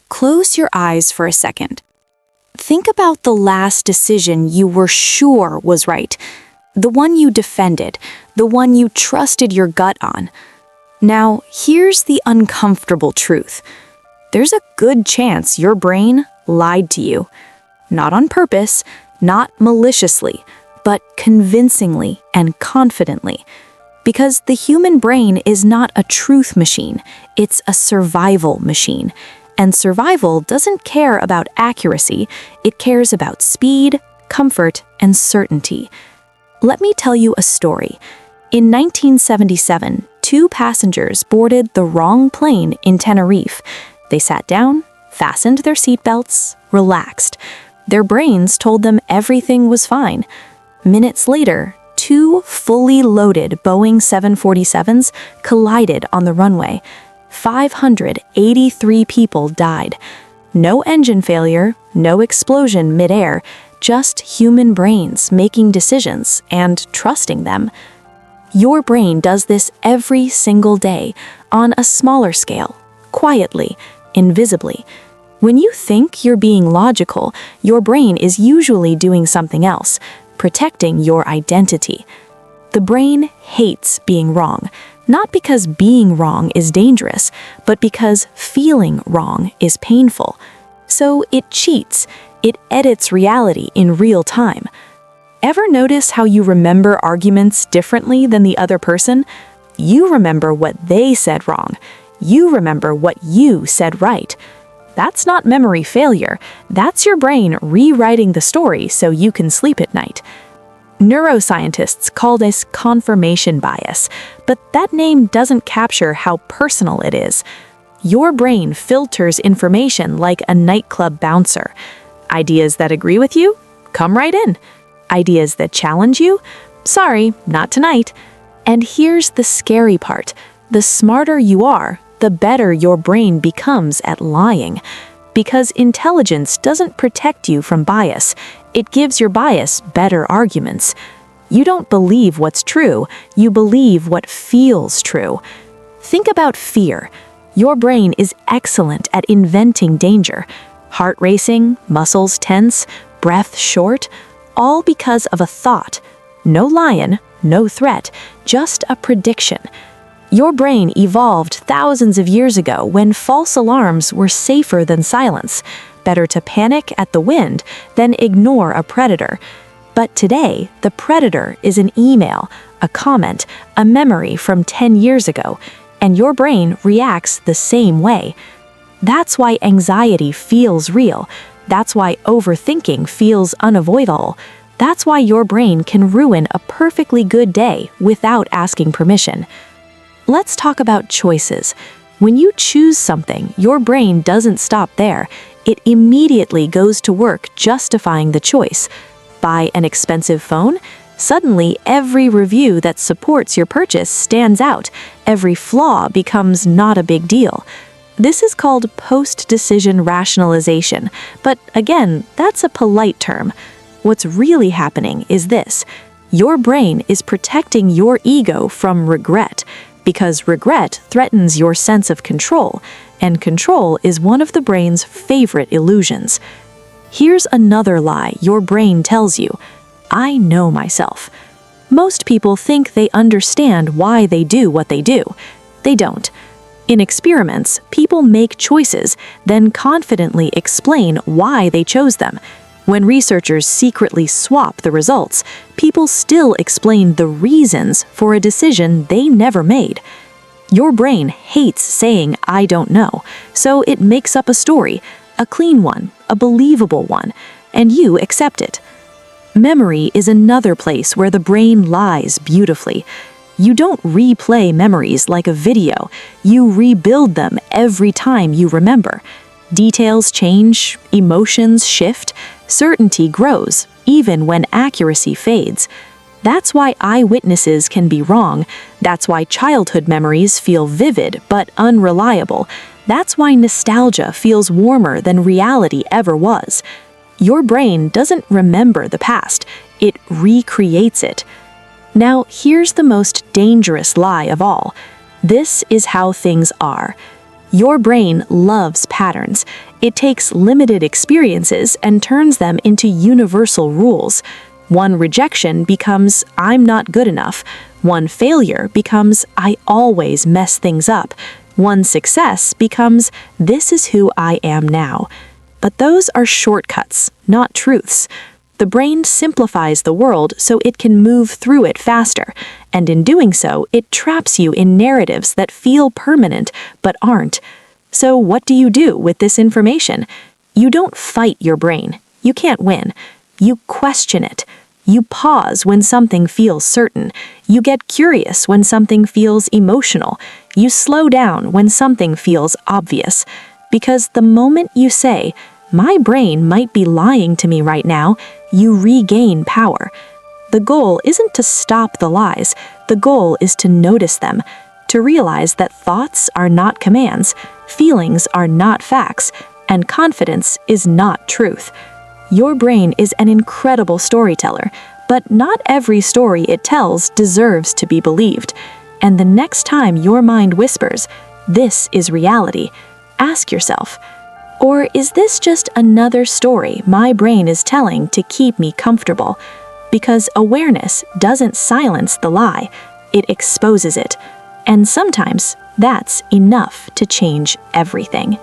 close your eyes for a second. Think about the last decision you were sure was right, the one you defended, the one you trusted your gut on. Now, here's the uncomfortable truth. There's a good chance your brain lied to you. Not on purpose, not maliciously, but convincingly and confidently. Because the human brain is not a truth machine, it's a survival machine. And survival doesn't care about accuracy, it cares about speed, comfort, and certainty. Let me tell you a story. In 1977, two passengers boarded the wrong plane in Tenerife. They sat down, fastened their seatbelts, relaxed. Their brains told them everything was fine. Minutes later, two fully loaded Boeing 747s collided on the runway. 583 people died. No engine failure, no explosion midair, just human brains making decisions and trusting them. Your brain does this every single day, on a smaller scale, quietly, invisibly. When you think you're being logical, your brain is usually doing something else, protecting your identity. The brain hates being wrong, not because being wrong is dangerous, but because feeling wrong is painful. So it cheats, it edits reality in real time. Ever notice how you remember arguments differently than the other person? You remember what they said wrong. You remember what you said right. That's not memory failure. That's your brain rewriting the story so you can sleep at night. Neuroscientists call this confirmation bias, but that name doesn't capture how personal it is. Your brain filters information like a nightclub bouncer. Ideas that agree with you? Come right in. Ideas that challenge you? Sorry, not tonight. And here's the scary part. The smarter you are, the better your brain becomes at lying. Because intelligence doesn't protect you from bias. It gives your bias better arguments. You don't believe what's true, you believe what feels true. Think about fear. Your brain is excellent at inventing danger. Heart racing, muscles tense, breath short, all because of a thought. No lion, no threat, just a prediction. Your brain evolved thousands of years ago when false alarms were safer than silence. Better to panic at the wind than ignore a predator. But today, the predator is an email, a comment, a memory from 10 years ago, and your brain reacts the same way. That's why anxiety feels real. That's why overthinking feels unavoidable. That's why your brain can ruin a perfectly good day without asking permission. Let's talk about choices. When you choose something, your brain doesn't stop there. It immediately goes to work justifying the choice. Buy an expensive phone? Suddenly, every review that supports your purchase stands out. Every flaw becomes not a big deal. This is called post-decision rationalization, but again, that's a polite term. What's really happening is this. Your brain is protecting your ego from regret, because regret threatens your sense of control, and control is one of the brain's favorite illusions. Here's another lie your brain tells you. I know myself. Most people think they understand why they do what they do. They don't. In experiments, people make choices, then confidently explain why they chose them. When researchers secretly swap the results, people still explain the reasons for a decision they never made. Your brain hates saying, I don't know, so it makes up a story, a clean one, a believable one, and you accept it. Memory is another place where the brain lies beautifully. You don't replay memories like a video, you rebuild them every time you remember. Details change, emotions shift, certainty grows, even when accuracy fades. That's why eyewitnesses can be wrong. That's why childhood memories feel vivid but unreliable. That's why nostalgia feels warmer than reality ever was. Your brain doesn't remember the past, it recreates it. Now, here's the most dangerous lie of all. This is how things are. Your brain loves patterns. It takes limited experiences and turns them into universal rules. One rejection becomes, I'm not good enough. One failure becomes, I always mess things up. One success becomes, this is who I am now. But those are shortcuts, not truths. The brain simplifies the world so it can move through it faster, and in doing so, it traps you in narratives that feel permanent but aren't. So what do you do with this information? You don't fight your brain. You can't win. You question it. You pause when something feels certain. You get curious when something feels emotional. You slow down when something feels obvious. Because the moment you say, my brain might be lying to me right now, you regain power. The goal isn't to stop the lies. The goal is to notice them, to realize that thoughts are not commands, feelings are not facts, and confidence is not truth. Your brain is an incredible storyteller, but not every story it tells deserves to be believed. And the next time your mind whispers, this is reality, ask yourself, or is this just another story my brain is telling to keep me comfortable? Because awareness doesn't silence the lie, it exposes it. And sometimes that's enough to change everything.